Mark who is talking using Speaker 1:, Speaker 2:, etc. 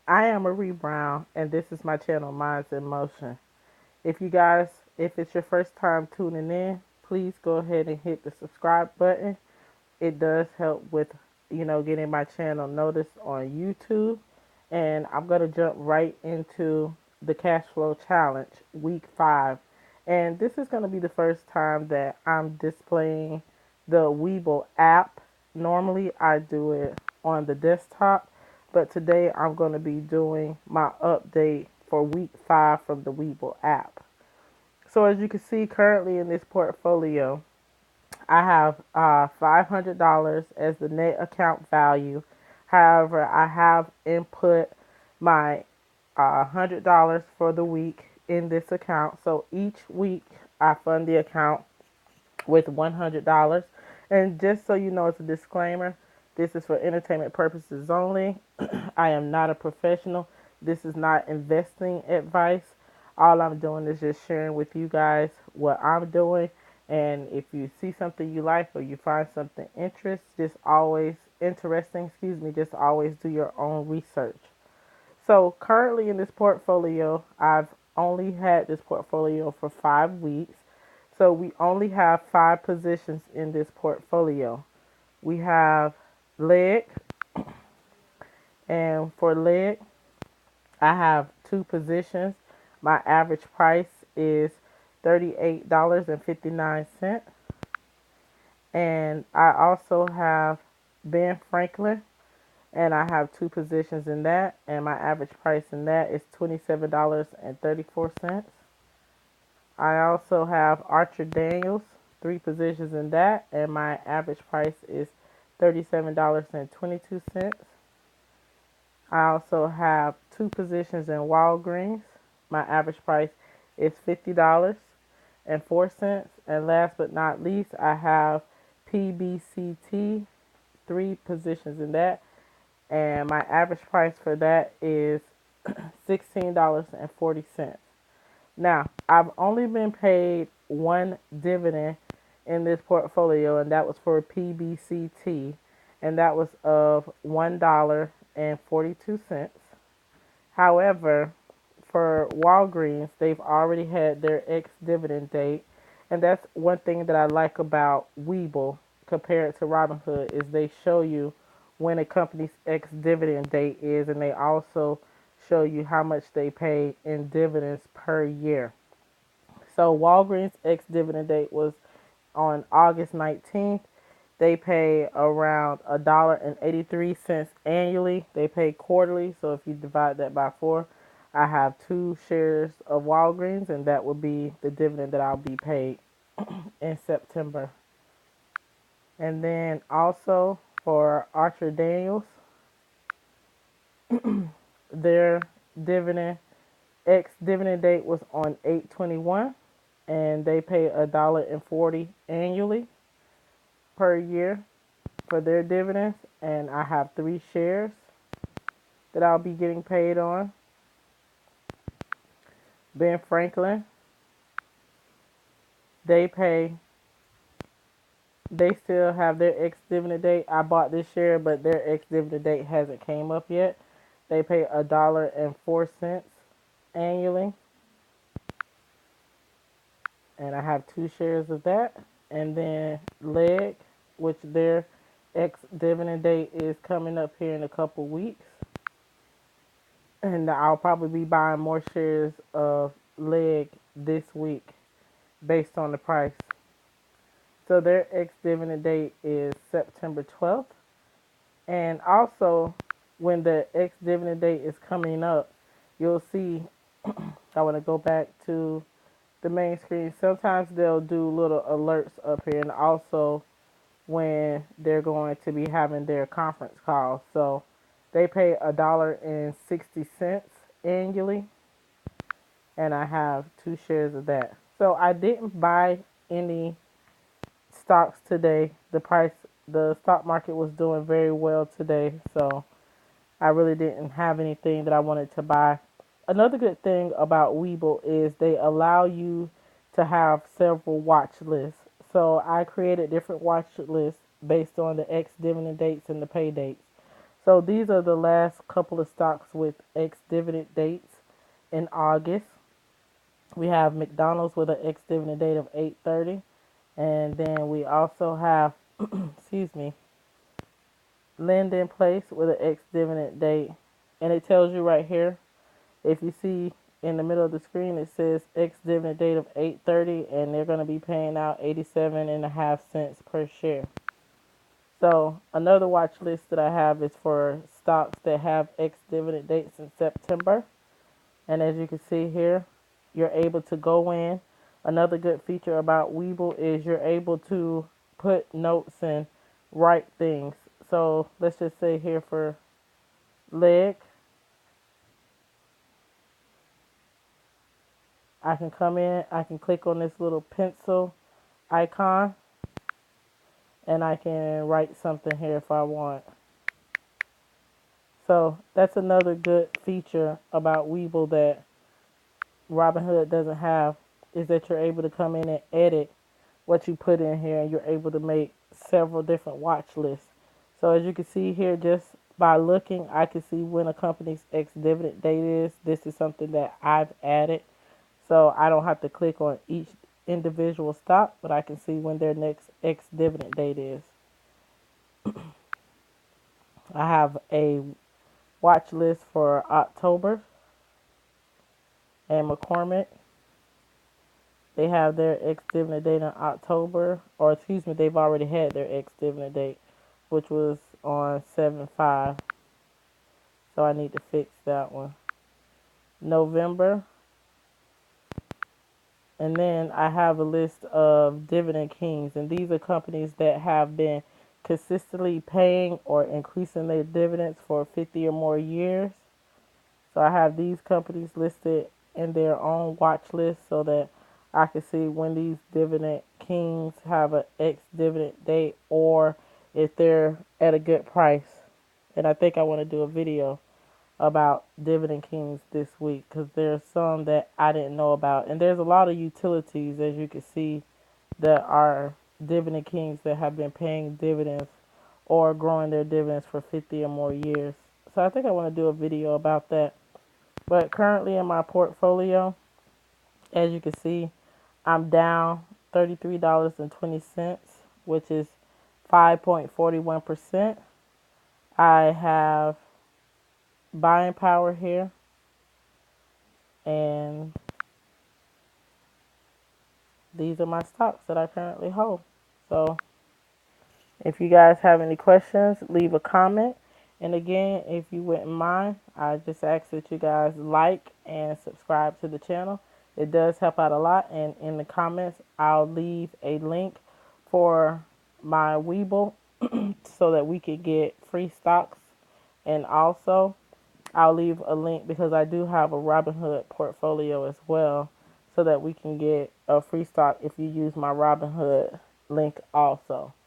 Speaker 1: I am Marie Brown, and this is my channel, Minds in Motion. If it's your first time tuning in, please go ahead and hit the subscribe button. It does help with, getting my channel noticed on YouTube. And I'm going to jump right into the cash flow challenge, week 5. And this is going to be the first time that I'm displaying the Webull app. Normally, I do it on the desktop, but today I'm going to be doing my update for week 5 from the Webull app. So, as you can see currently in this portfolio, I have $500 as the net account value. However, I have input my $100 for the week in this account. So each week I fund the account with $100. And just so you know, it's a disclaimer, this is for entertainment purposes only. I am not a professional. This is not investing advice. All I'm doing is just sharing with you guys what I'm doing. And if you see something you like or you find something just always do your own research. So currently in this portfolio, I've only had this portfolio for 5 weeks. So we only have 5 positions in this portfolio. We have leg, and for leg, I have 2 positions. My average price is $38.59. And I also have Ben Franklin, and I have 2 positions in that, and my average price in that is $27.34. I also have Archer Daniels, 3 positions in that, and my average price is $37.22. I also have 2 positions in Walgreens. My average price is $50.04. And last but not least, I have PBCT, 3 positions in that, and my average price for that is $16.40. Now, I've only been paid one dividend in this portfolio, and that was for PBCT, and that was of $1.42. However, for Walgreens, they've already had their ex-dividend date, and that's one thing that I like about Webull compared to Robinhood is they show you when a company's ex-dividend date is, and they also show you how much they pay in dividends per year. So Walgreens ex-dividend date was on August 19th. They pay around $1.83 annually. They pay quarterly, so if you divide that by 4, I have 2 shares of Walgreens, and that would be the dividend that I'll be paid in September. And then also for Archer Daniels, their dividend ex dividend date was on 8/21, and they pay $1.40 annually per year for their dividends, and I have 3 shares that I'll be getting paid on. Ben Franklin, they pay they still have their ex dividend date. I bought this share, but their ex dividend date hasn't came up yet. They pay $1.04 annually, and I have 2 shares of that. And then Leg, which their ex dividend date is coming up here in a couple weeks, and I'll probably be buying more shares of Leg this week based on the price. So their ex dividend date is September 12th. And also, when the ex dividend date is coming up, you'll see. I want to go back to the main screen. Sometimes they'll do little alerts up here, and also when they're going to be having their conference calls. So they pay $1.60 annually, and I have 2 shares of that. So I didn't buy any stocks today. The stock market was doing very well today, so I really didn't have anything that I wanted to buy. Another good thing about Webull is they allow you to have several watch lists. So I created different watch lists based on the ex dividend dates and the pay dates. So these are the last couple of stocks with ex-dividend dates in August. We have McDonald's with an ex-dividend date of 8/30, and then we also have, excuse me, Linden Place with an ex-dividend date, and it tells you right here. If you see in the middle of the screen, it says ex-dividend date of 8/30, and they're going to be paying out 87.5 cents per share. So another watch list that I have is for stocks that have ex-dividend dates in September. And as you can see here, you're able to go in. Another good feature about Webull is you're able to put notes and write things. So let's just say here for leg, I can come in, I can click on this little pencil icon, and I can write something here if I want. So that's another good feature about Webull that Robinhood doesn't have, is that you're able to come in and edit what you put in here, and you're able to make several different watch lists. So as you can see here, just by looking, I can see when a company's ex-dividend date is. This is something that I've added, so I don't have to click on each individual stock, but I can see when their next ex-dividend date is. I have a watch list for October, and McCormick. They have their ex-dividend date in October, or excuse me, they've already had their ex-dividend date, which was on 7/5. So I need to fix that one. November. And then I have a list of dividend kings, and these are companies that have been consistently paying or increasing their dividends for 50 or more years. So I have these companies listed in their own watch list so that I can see when these dividend kings have an ex-dividend date or if they're at a good price. And I think I want to do a video about dividend kings this week because there's some that I didn't know about. And there's a lot of utilities, as you can see, that are dividend kings that have been paying dividends or growing their dividends for 50 or more years. So I think I want to do a video about that. But currently in my portfolio, as you can see, I'm down $33.20, which is 5.41%. I have buying power here, and these are my stocks that I currently hold. So if you guys have any questions, leave a comment. And again, if you wouldn't mind, I just ask that you guys like and subscribe to the channel. It does help out a lot. And in the comments, I'll leave a link for my Webull so that we could get free stocks. And also, I'll leave a link because I do have a Robinhood portfolio as well so that we can get a free stock if you use my Robinhood link also.